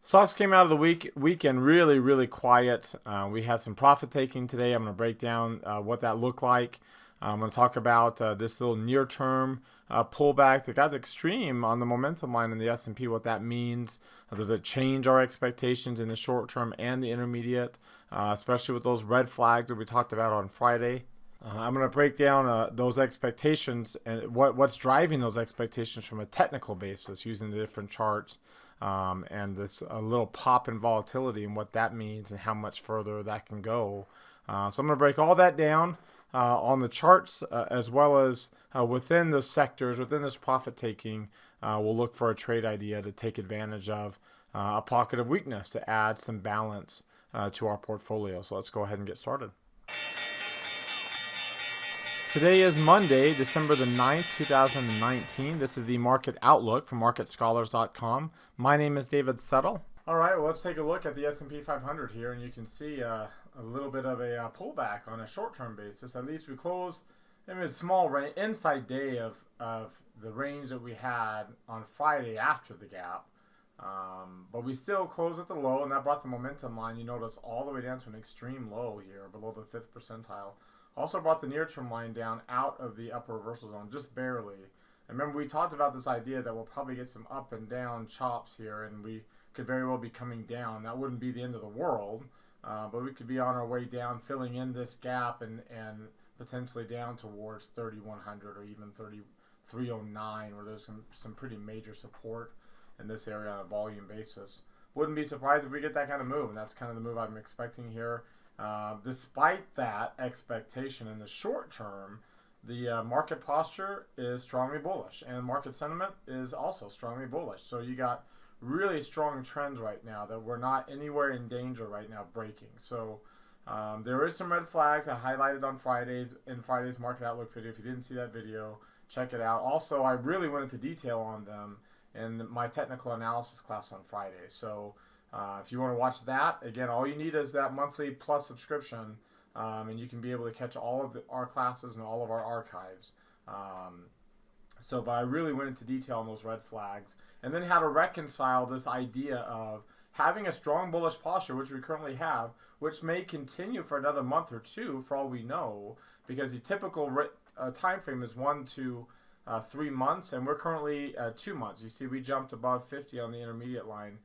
Stocks came out of the weekend really quiet. We had some profit taking today. I'm going to break down what that looked like. I'm going to talk about this little near-term pullback that got extreme on the momentum line in the S&P. What that means? Does it change our expectations in the short term and the intermediate, especially with those red flags that we talked about on Friday? I'm going to break down those expectations and what's driving those expectations from a technical basis using the different charts, and this a little pop in volatility and what that means and how much further that can go. So I'm going to break all that down on the charts, as well as within the sectors, within this profit taking. We'll look for a trade idea to take advantage of a pocket of weakness to add some balance to our portfolio. So let's go ahead and get started. Today is Monday, December the 9th, 2019. This is the Market Outlook from MarketScholars.com. My name is David Settle. All right, well, let's take a look at the S&P 500 here, and you can see a little bit of a pullback on a short-term basis. At least we closed in a small inside day of the range that we had on Friday after the gap. But we still closed at the low, and that brought the momentum line, you notice, all the way down to an extreme low here, below the 5th percentile. Also brought the near-term line down out of the upper reversal zone, just barely. And remember, we talked about this idea that we'll probably get some up and down chops here, and we could very well be coming down. That wouldn't be the end of the world, but we could be on our way down, filling in this gap and potentially down towards 3,100 or even 3,309, where there's some pretty major support in this area on a volume basis. Wouldn't be surprised if we get that kind of move, and that's kind of the move I'm expecting here. Despite that expectation in the short term, the market posture is strongly bullish, and market sentiment is also strongly bullish. So you got really strong trends right now that we're not anywhere in danger right now breaking. So there is some red flags I highlighted on Friday's Market Outlook video. If you didn't see that video, check it out. Also, I really went into detail on them in my technical analysis class on Friday. So if you want to watch that, again, all you need is that monthly plus subscription, and you can be able to catch all of our classes and all of our archives. But I really went into detail on those red flags, and then how to reconcile this idea of having a strong bullish posture, which we currently have, which may continue for another month or two, for all we know, because the typical time frame is 1 to 3 months, and we're currently 2 months. You see, we jumped above 50 on the intermediate line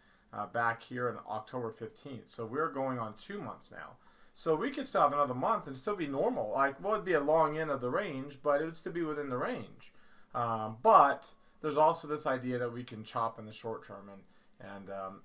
back here on October 15th. So we're going on 2 months now. So we could still have another month and still be normal. It'd be a long end of the range, but it would still be within the range. But there's also this idea that we can chop in the short term,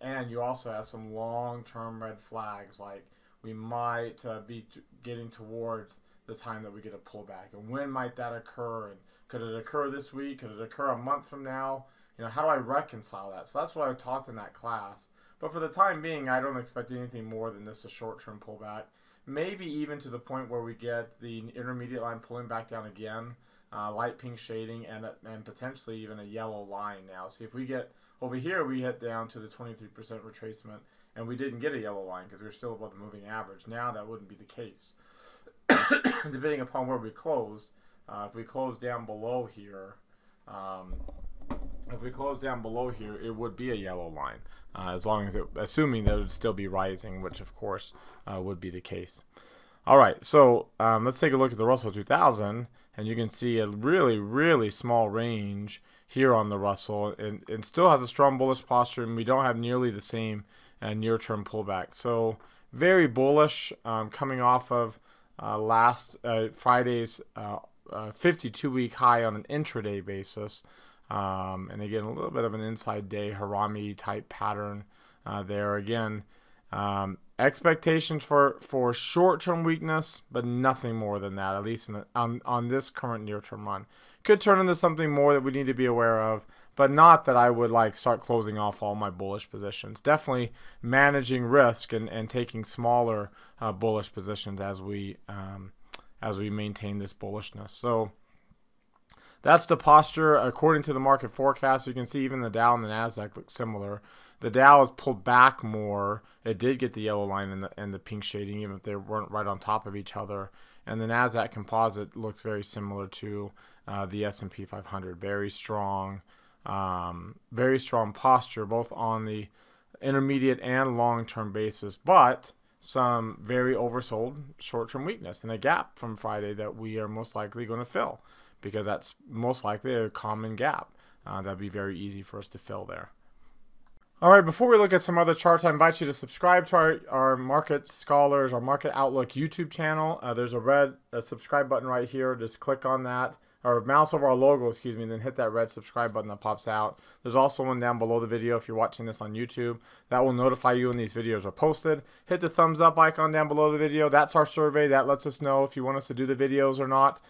and you also have some long-term red flags, like we might be getting towards the time that we get a pullback. And when might that occur? And could it occur this week? Could it occur a month from now? How do I reconcile that? So that's what I talked in that class. But for the time being, I don't expect anything more than this, a short-term pullback. Maybe even to the point where we get the intermediate line pulling back down again, light pink shading, and potentially even a yellow line now. See, if we get over here, we hit down to the 23% retracement, and we didn't get a yellow line because we were still above the moving average. Now that wouldn't be the case. Depending upon where we closed, if we close down below here, it would be a yellow line, assuming that it would still be rising, which of course would be the case. All right, so let's take a look at the Russell 2000, and you can see a really small range here on the Russell, and still has a strong bullish posture, and we don't have nearly the same near-term pullback. So very bullish, coming off of last Friday's 52-week high on an intraday basis. And again, a little bit of an inside day Harami type pattern there. Again, expectations for short-term weakness, but nothing more than that, at least on this current near-term run. Could turn into something more that we need to be aware of, but not that I would start closing off all my bullish positions. Definitely managing risk and taking smaller bullish positions as we maintain this bullishness. So that's the posture according to the market forecast. You can see even the Dow and the Nasdaq look similar. The Dow has pulled back more. It did get the yellow line and the pink shading, even if they weren't right on top of each other. And the Nasdaq Composite looks very similar to the S&P 500. Very strong posture, both on the intermediate and long-term basis, but some very oversold short-term weakness and a gap from Friday that we are most likely going to fill, because that's most likely a common gap. That'd be very easy for us to fill there. All right, before we look at some other charts, I invite you to subscribe to our Market Scholars, our Market Outlook YouTube channel. There's a red subscribe button right here. Just click on that, or mouse over our logo, excuse me, and then hit that red subscribe button that pops out. There's also one down below the video if you're watching this on YouTube. That will notify you when these videos are posted. Hit the thumbs up icon down below the video. That's our survey. That lets us know if you want us to do the videos or not.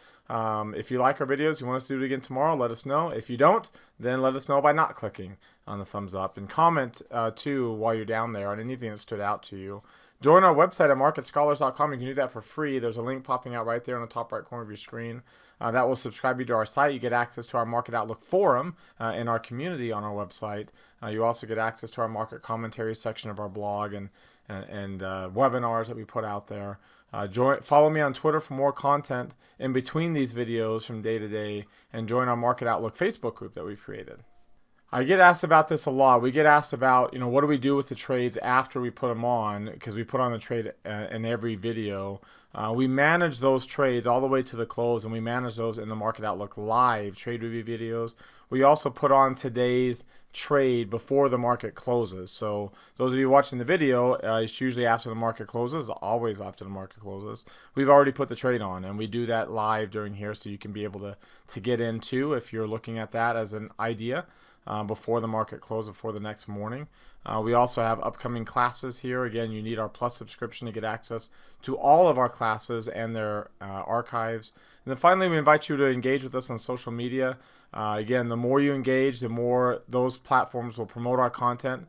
If you like our videos, you want us to do it again tomorrow, let us know. If you don't, then let us know by not clicking on the thumbs up. And comment, too, while you're down there on anything that stood out to you. Join our website at marketscholars.com. You can do that for free. There's a link popping out right there on the top right corner of your screen. That will subscribe you to our site. You get access to our Market Outlook forum and our community on our website. You also get access to our market commentary section of our blog and webinars that we put out there. Follow me on Twitter for more content in between these videos from day to day, and join our Market Outlook Facebook group that we've created. I get asked about this a lot. We get asked about, what do we do with the trades after we put them on, because we put on the trade in every video. We manage those trades all the way to the close, and we manage those in the Market Outlook live trade review videos. We also put on today's trade before the market closes. So those of you watching the video, it's usually after the market closes, always after the market closes. We've already put the trade on, and we do that live during here, so you can be able to get into, if you're looking at that as an idea, before the market closes, before the next morning. We also have upcoming classes here. Again, you need our Plus subscription to get access to all of our classes and their archives. And then finally, we invite you to engage with us on social media. Again, the more you engage, the more those platforms will promote our content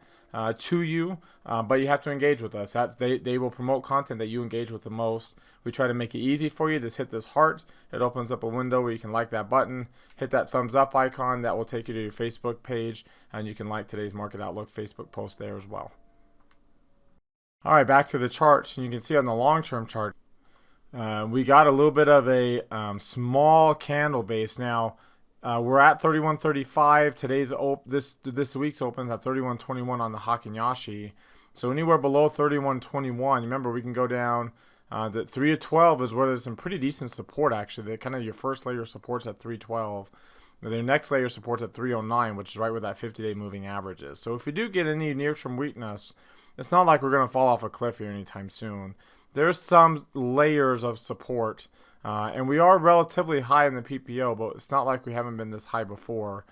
to you, but you have to engage with us. They will promote content that you engage with the most. We try to make it easy for you. Just hit this heart. It opens up a window where you can like that button. Hit that thumbs up icon. That will take you to your Facebook page, and you can like today's Market Outlook Facebook post there as well. All right, back to the charts. And you can see on the long-term chart, we got a little bit of a small candle base. Now, we're at 31.35. This week's opens at 31.21 on the Heikin Ashi. So anywhere below 31.21, remember we can go down. The 312 is where there's some pretty decent support actually. Kind of your first layer of support's at 312. The next layer of support's at 309, which is right where that 50-day moving average is. So if we do get any near-term weakness, it's not like we're going to fall off a cliff here anytime soon. There's some layers of support. And we are relatively high in the PPO, but it's not like we haven't been this high before.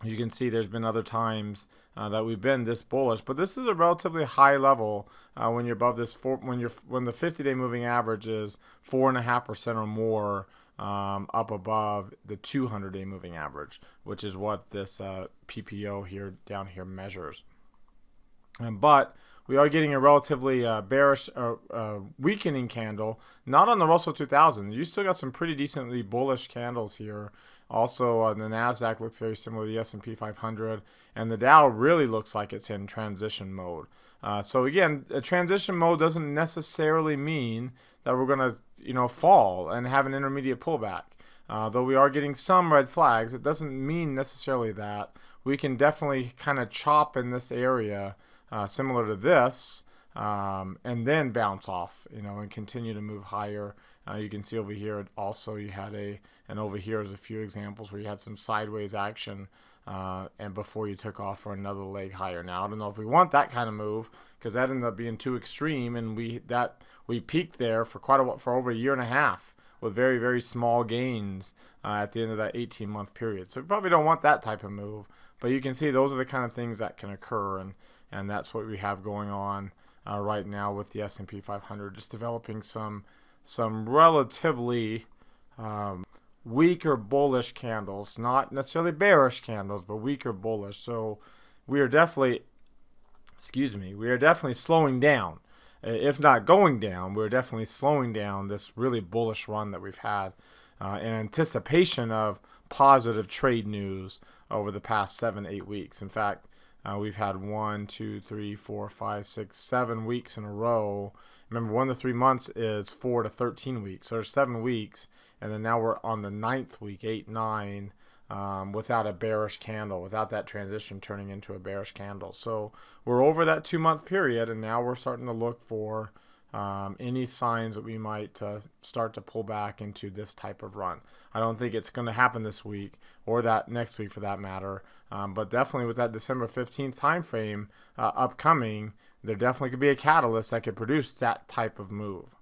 You can see there's been other times that we've been this bullish, but this is a relatively high level when you're above this. When the 50-day moving average is 4.5% or more up above the 200-day moving average, which is what this PPO here down here measures. But we are getting a relatively bearish weakening candle, not on the Russell 2000. You still got some pretty decently bullish candles here. Also, the NASDAQ looks very similar to the S&P 500, and the Dow really looks like it's in transition mode. So again, a transition mode doesn't necessarily mean that we're going to fall and have an intermediate pullback. Though we are getting some red flags, it doesn't mean necessarily that. We can definitely kind of chop in this area, similar to this, and then bounce off, and continue to move higher. You can see over here also you had and over here is a few examples where you had some sideways action, and before you took off for another leg higher. Now I don't know if we want that kind of move, because that ended up being too extreme, and we peaked there for for over a year and a half with very, very small gains at the end of that 18-month period. So we probably don't want that type of move, but you can see those are the kind of things that can occur, and that's what we have going on right now with the S&P 500, just developing some relatively weaker bullish candles, not necessarily bearish candles, but weaker bullish. So we are definitely slowing down. If not going down, we're definitely slowing down this really bullish run that we've had in anticipation of positive trade news over the past 7-8 weeks. In fact, we've had 1, 2, 3, 4, 5, 6, 7 weeks in a row. Remember, 1 to 3 months is 4 to 13 weeks. So there's 7 weeks, and then now we're on the 9th week, 8, 9, without a bearish candle, without that transition turning into a bearish candle. So we're over that 2-month period, and now we're starting to look for any signs that we might start to pull back into this type of run. I don't think it's going to happen this week or that next week for that matter, but definitely with that December 15th time frame upcoming, there definitely could be a catalyst that could produce that type of move.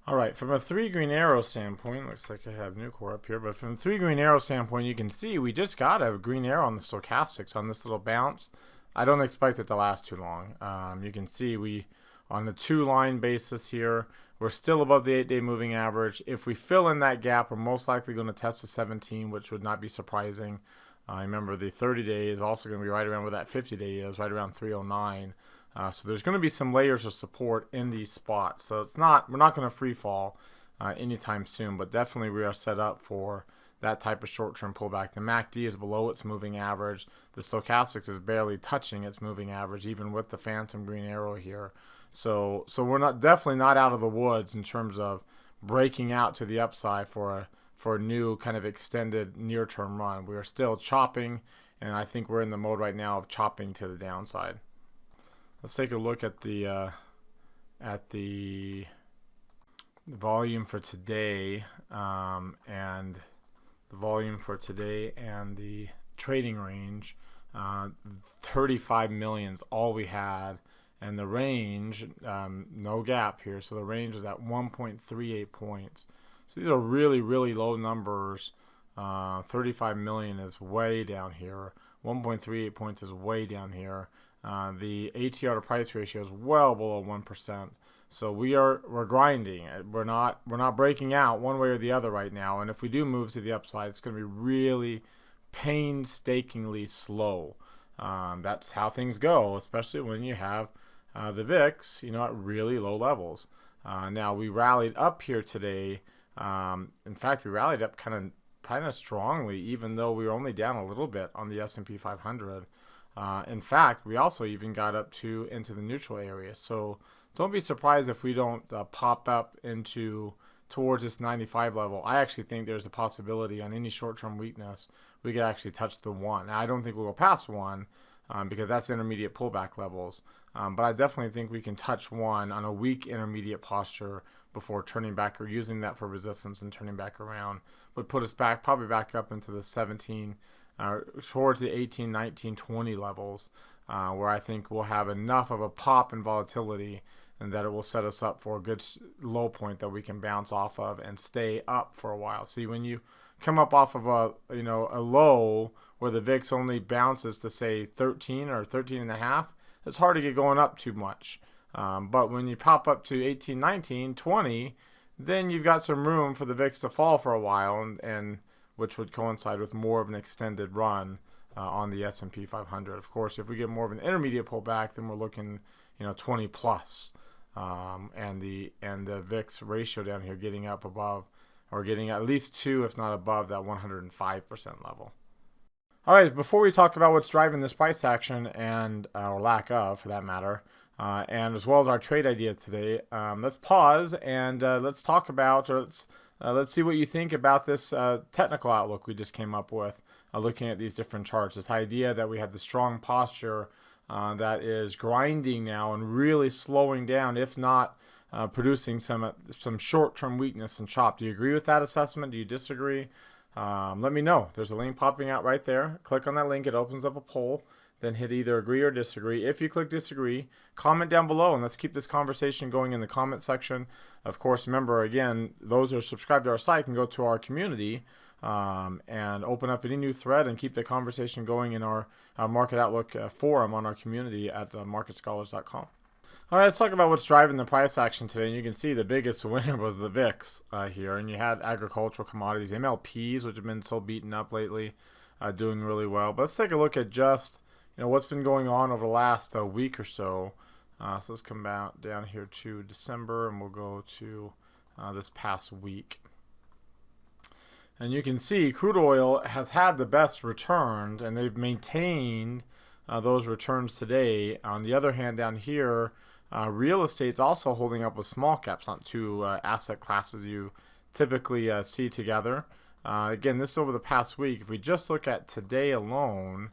All right, from a 3 green arrow standpoint, looks like I have Nucor up here, but from a 3 green arrow standpoint, you can see we just got a green arrow on the stochastics on this little bounce. I don't expect it to last too long. You can see we, on the 2-line basis here, we're still above the 8-day moving average. If we fill in that gap, we're most likely going to test the 17, which would not be surprising. Remember, the 30-day is also going to be right around where that 50-day is, right around 309. So there's going to be some layers of support in these spots. So we're not going to free fall anytime soon, but definitely we are set up for that type of short-term pullback. The MACD is below its moving average. The stochastics is barely touching its moving average, even with the phantom green arrow here. So we're definitely not out of the woods in terms of breaking out to the upside for a new kind of extended near-term run. We are still chopping, and I think we're in the mode right now of chopping to the downside. Let's take a look at the volume for today, and the volume for today and the trading range. 35 million is all we had, and the range, no gap here, so the range is at 1.38 points. So these are really, really low numbers. 35 million is way down here. 1.38 points is way down here. The ATR to price ratio is well below 1%. So we're grinding. We're not breaking out one way or the other right now. And if we do move to the upside, it's going to be really painstakingly slow. That's how things go, especially when you have the VIX, at really low levels. Now we rallied up here today. In fact, we rallied up kind of strongly, even though we were only down a little bit on the S&P 500. In fact, we also even got up into the neutral area. So don't be surprised if we don't pop up towards this 95 level. I actually think there's a possibility on any short-term weakness we could actually touch the 1. Now, I don't think we'll go past 1 because that's intermediate pullback levels. But I definitely think we can touch 1 on a weak intermediate posture before turning back or using that for resistance and turning back around. Would put us probably back up into the 17, towards the 18, 19, 20 levels, where I think we'll have enough of a pop in volatility and that it will set us up for a good low point that we can bounce off of and stay up for a while. See, when you come up off of a low where the VIX only bounces to say 13 or 13 and a half, it's hard to get going up too much. But when you pop up to 18, 19, 20, then you've got some room for the VIX to fall for a while, and which would coincide with more of an extended run on the S&P 500. Of course, if we get more of an intermediate pullback, then we're looking 20 plus, and the VIX ratio down here getting up above, or getting at least 2, if not above, that 105% level. All right, before we talk about what's driving this price action and or lack of, for that matter, and as well as our trade idea today, let's pause and let's talk about, or let's see what you think about this technical outlook we just came up with, looking at these different charts. This idea that we have the strong posture that is grinding now and really slowing down, if not producing some short-term weakness and chop. Do you agree with that assessment? Do you disagree? Let me know. There's a link popping out right there. Click on that link. It opens up a poll. Then hit either agree or disagree. If you click disagree, comment down below, and let's keep this conversation going in the comment section. Of course, remember, again, those who are subscribed to our site can go to our community and open up any new thread and keep the conversation going in our Market Outlook forum on our community at marketscholars.com. All right, let's talk about what's driving the price action today. And you can see the biggest winner was the VIX here. And you had agricultural commodities, MLPs, which have been so beaten up lately, doing really well. But let's take a look at just what's been going on over the last week or so. So let's come down here to December, and we'll go to this past week. And you can see crude oil has had the best returns, and they've maintained those returns today. On the other hand, down here, real estate's also holding up with small caps, not two asset classes you typically see together. Again, this is over the past week. If we just look at today alone,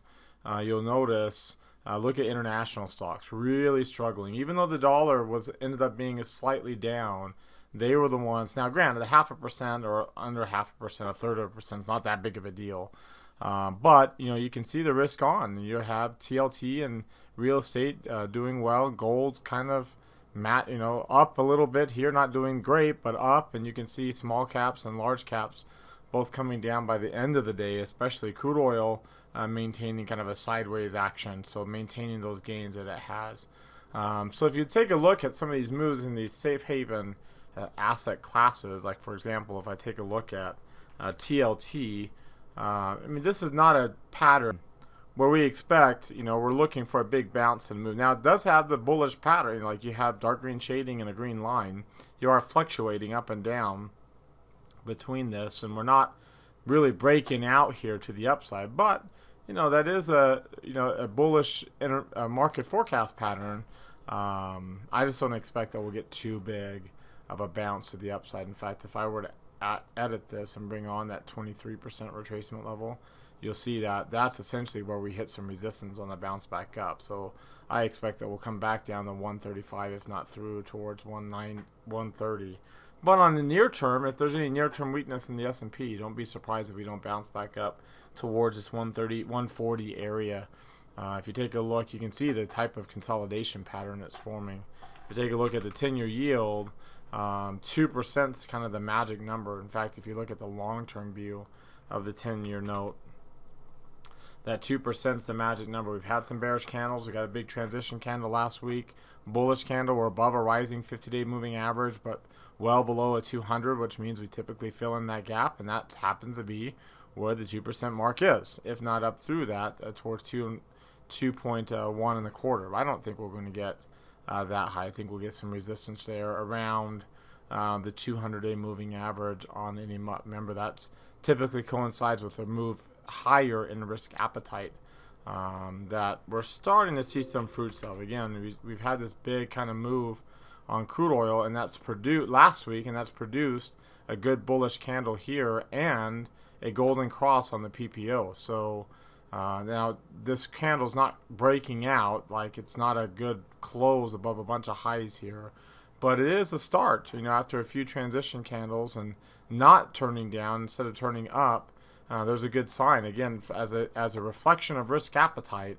you'll notice, look at international stocks really struggling. Even though the dollar ended up being slightly down, they were the ones. Now, granted, 0.5% or under 0.5%, a third of a percent is not that big of a deal. But you can see the risk on. You have TLT and real estate doing well. Gold kind of up a little bit here, not doing great, but up. And you can see small caps and large caps both coming down by the end of the day, especially crude oil maintaining kind of a sideways action, so maintaining those gains that it has. So if you take a look at some of these moves in these safe haven asset classes, like for example, if I take a look at TLT, this is not a pattern where we expect, we're looking for a big bounce and move. Now, it does have the bullish pattern, like you have dark green shading and a green line. You are fluctuating up and down between this, and we're not really breaking out here to the upside, but that is a bullish market forecast pattern. I just don't expect that we'll get too big of a bounce to the upside. In fact, if I were to edit this and bring on that 23% retracement level, you'll see that that's essentially where we hit some resistance on the bounce back up. So I expect that we'll come back down to 135, if not through towards 130. But on the near term, if there's any near-term weakness in the S&P, don't be surprised if we don't bounce back up towards this 130, 140 area. If you take a look, you can see the type of consolidation pattern that's forming. If you take a look at the 10-year yield, 2% is kind of the magic number. In fact, if you look at the long-term view of the 10-year note, that 2% is the magic number. We've had some bearish candles. We got a big transition candle last week. Bullish candle. We're above a rising 50-day moving average, but well below a 200, which means we typically fill in that gap, and that happens to be where the 2% mark is, if not up through that towards 2.1 and a quarter. I don't think we're going to get that high. I think we'll get some resistance there around the 200-day moving average on any month. Remember, that's typically coincides with a move higher in risk appetite that we're starting to see some fruits of. Again, we've had this big kind of move on crude oil, and that's produced last week, and that's produced a good bullish candle here and a golden cross on the PPO. So now this candle's not breaking out, like it's not a good close above a bunch of highs here, but it is a start. After a few transition candles and not turning down instead of turning up, there's a good sign. Again, as a reflection of risk appetite,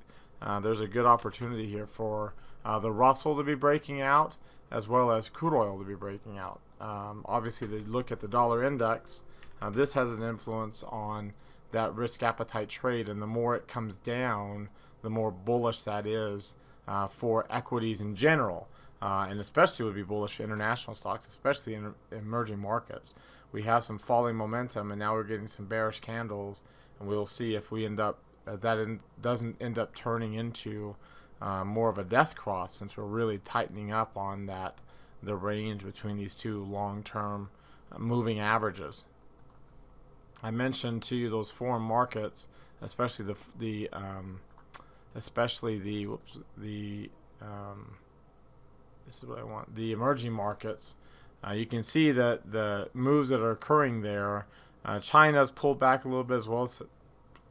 there's a good opportunity here for the Russell to be breaking out, as well as crude oil to be breaking out. Obviously, they look at the dollar index. This has an influence on that risk appetite trade, and the more it comes down, the more bullish that is for equities in general, and especially would be bullish for international stocks, especially in emerging markets. We have some falling momentum, and now we're getting some bearish candles, and we'll see if we doesn't end up turning into more of a death cross, since we're really tightening up on the range between these two long-term moving averages. I mentioned to you those foreign markets, especially the emerging markets. You can see that the moves that are occurring there, China's pulled back a little bit, as well as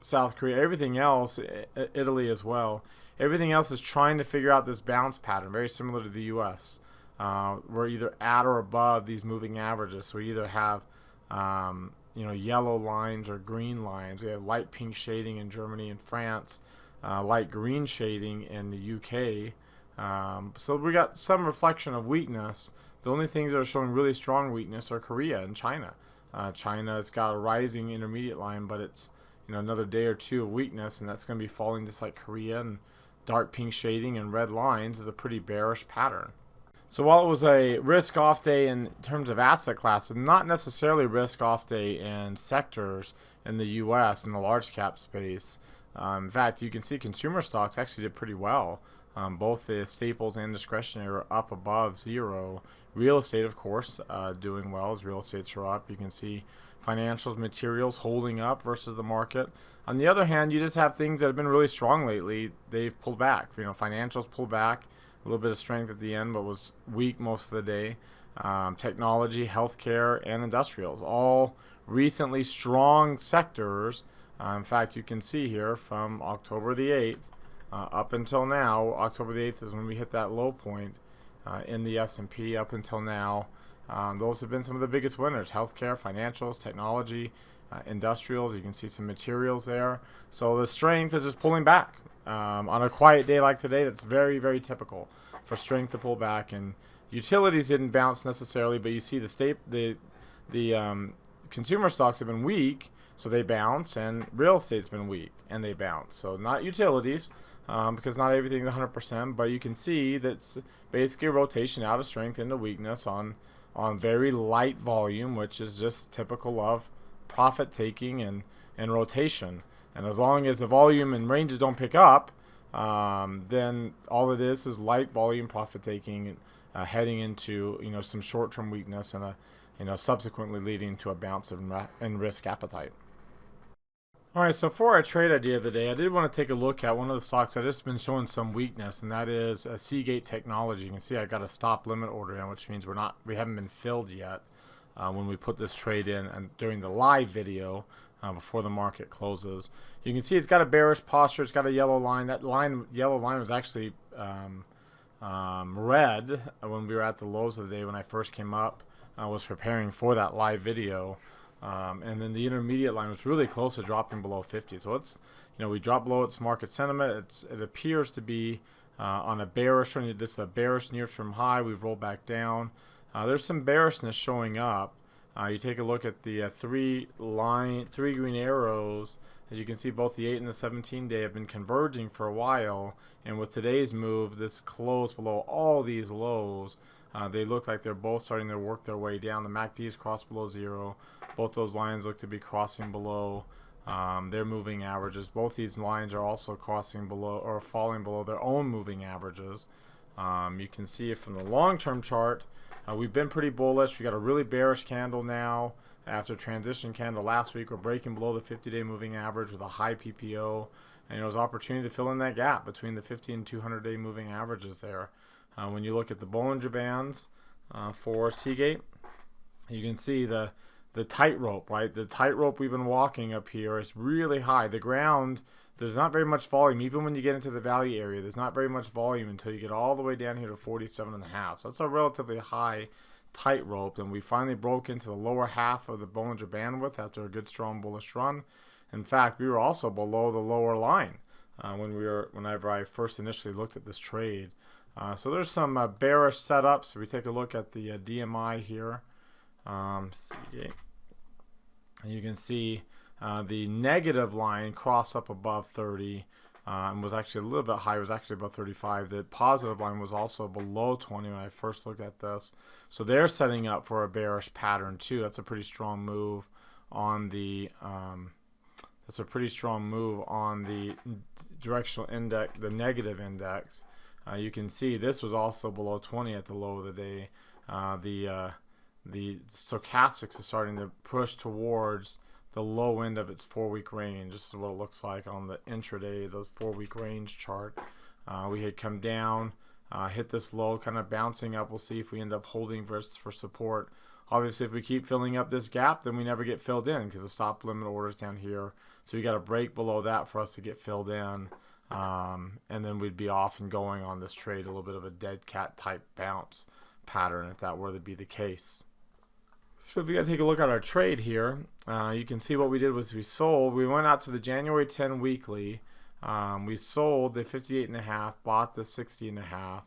South Korea. Everything else, Italy as well. Everything else is trying to figure out this bounce pattern, very similar to the U.S. We're either at or above these moving averages. So we either have yellow lines or green lines. We have light pink shading in Germany and France, light green shading in the UK. So we got some reflection of weakness. The only things that are showing really strong weakness are Korea and China. China's got a rising intermediate line, but it's another day or two of weakness, and that's going to be falling just like Korea. And dark pink shading and red lines is a pretty bearish pattern. So while it was a risk-off day in terms of asset classes, not necessarily risk-off day in sectors in the U.S. in the large cap space. In fact, you can see consumer stocks actually did pretty well. Both the staples and discretionary are up above zero. Real estate, of course, doing well as real estates are up. You can see financials, materials holding up versus the market. On the other hand, you just have things that have been really strong lately. They've pulled back. Financials pulled back. A little bit of strength at the end, but was weak most of the day. technology, healthcare, and industrials. All recently strong sectors. In fact, you can see here from October the 8th up until now. October the 8th is when we hit that low point in the S&P. Up until now, those have been some of the biggest winners: healthcare, financials, technology, industrials. You can see some materials there. So the strength is just pulling back. On a quiet day like today, that's very, very typical for strength to pull back. And utilities didn't bounce necessarily, but you see the consumer stocks have been weak, so they bounce, and real estate's been weak, and they bounce. So not utilities, because not everything's 100%, but you can see that's basically a rotation out of strength into weakness on very light volume, which is just typical of profit taking and rotation. And as long as the volume and ranges don't pick up, then all it is light volume profit taking, heading into some short-term weakness and subsequently leading to a bounce in risk appetite. All right, so for our trade idea of the day, I did want to take a look at one of the stocks that has been showing some weakness, and that is Seagate Technology. You can see I got a stop limit order in, which means we haven't been filled yet when we put this trade in and during the live video before the market closes. You can see it's got a bearish posture. It's got a yellow line. That yellow line was actually red when we were at the lows of the day when I first came up. I was preparing for that live video. And then the intermediate line was really close to dropping below 50. So it's, we dropped below its market sentiment. It appears to be on a bearish, this is a bearish near-term high. We've rolled back down. There's some bearishness showing up. You take a look at the three green arrows. As you can see, both the 8 and the 17-day have been converging for a while. And with today's move, this close below all these lows. They look like they're both starting to work their way down. The MACD is crossed below 0. Both those lines look to be crossing below their moving averages. Both these lines are also crossing below or falling below their own moving averages. You can see it from the long-term chart. We've been pretty bullish. We got a really bearish candle now after transition candle last week. We're breaking below the 50-day moving average with a high PPO. And there was opportunity to fill in that gap between the 50 and 200-day moving averages there. When you look at the Bollinger Bands for Seagate, you can see the tightrope, right? The tightrope we've been walking up here is really high. The ground, there's not very much volume. Even when you get into the value area, there's not very much volume until you get all the way down here to 47.5. So that's a relatively high tightrope, and we finally broke into the lower half of the Bollinger Bandwidth after a good, strong bullish run. In fact, we were also below the lower line whenever I first initially looked at this trade. So there's some bearish setups. We take a look at the DMI here. Seagate. And you can see the negative line crossed up above 30 and was actually a little bit higher. It was actually above 35. The positive line was also below 20 when I first looked at this. So they're setting up for a bearish pattern too. That's a pretty strong move on the directional index, the negative index. You can see this was also below 20 at the low of the day. The stochastics is starting to push towards the low end of its 4-week range. This is what it looks like on the intraday, those 4-week range chart. We had come down, hit this low, kind of bouncing up. We'll see if we end up holding for support. Obviously, if we keep filling up this gap, then we never get filled in because the stop limit order is down here. So you got to break below that for us to get filled in. And then we'd be off and going on this trade, a little bit of a dead cat type bounce pattern if that were to be the case. So if you got to take a look at our trade here, you can see what we did was we sold. We went out to the January 10 weekly. We sold the 58.5, bought the 60.5.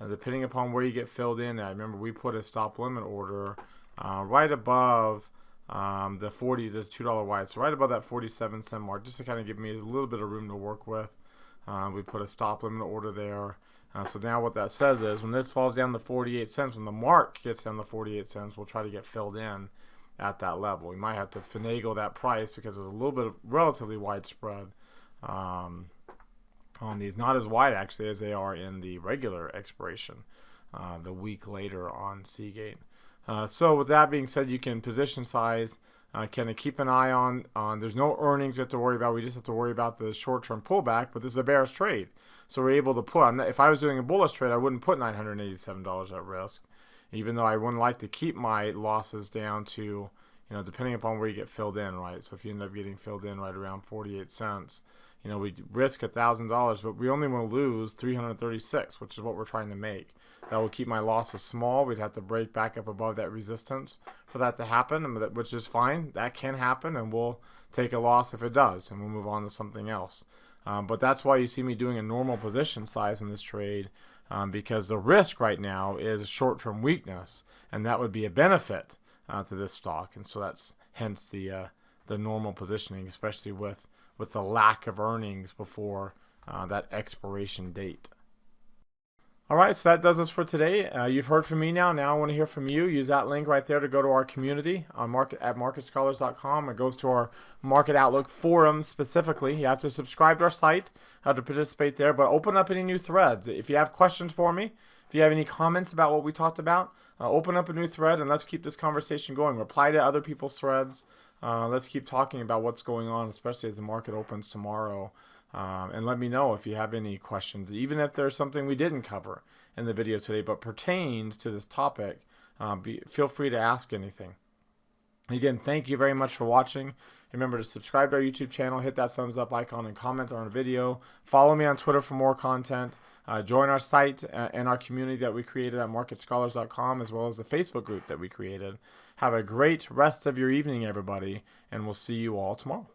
Depending upon where you get filled in, I remember we put a stop limit order right above the 40, this $2 wide, so right above that 47 cent mark, just to kind of give me a little bit of room to work with. We put a stop limit order there. So now what that says is when this falls down to 48 cents, when the mark gets down to 48 cents, we'll try to get filled in at that level. We might have to finagle that price because there's a little bit of relatively wide spread on these. Not as wide actually as they are in the regular expiration the week later on Seagate. So with that being said, you can position size, kind of keep an eye on there's no earnings you have to worry about. We just have to worry about the short-term pullback, but this is a bearish trade. So we're able to put, if I was doing a bullish trade, I wouldn't put $987 at risk. even though I wouldn't like to keep my losses down to, depending upon where you get filled in, right? So if you end up getting filled in right around 48 cents, we risk $1,000, but we only want to lose 336, which is what we're trying to make. That will keep my losses small. We'd have to break back up above that resistance for that to happen, which is fine. That can happen, and we'll take a loss if it does, and we'll move on to something else. But that's why you see me doing a normal position size in this trade, because the risk right now is short-term weakness, and that would be a benefit to this stock. And so that's hence the normal positioning, especially with the lack of earnings before that expiration date. All right, so that does us for today. You've heard from me now. Now I want to hear from you. Use that link right there to go to our community on at marketscholars.com. It goes to our Market Outlook forum specifically. You have to subscribe to our site to participate there, but open up any new threads. If you have questions for me, if you have any comments about what we talked about, open up a new thread and let's keep this conversation going. Reply to other people's threads. Let's keep talking about what's going on, especially as the market opens tomorrow. And let me know if you have any questions, even if there's something we didn't cover in the video today but pertains to this topic. Feel free to ask anything. Again, thank you very much for watching. Remember to subscribe to our YouTube channel, hit that thumbs up icon, and comment on our video. Follow me on Twitter for more content. Join our site and our community that we created at marketscholars.com, as well as the Facebook group that we created. Have a great rest of your evening, everybody, and we'll see you all tomorrow.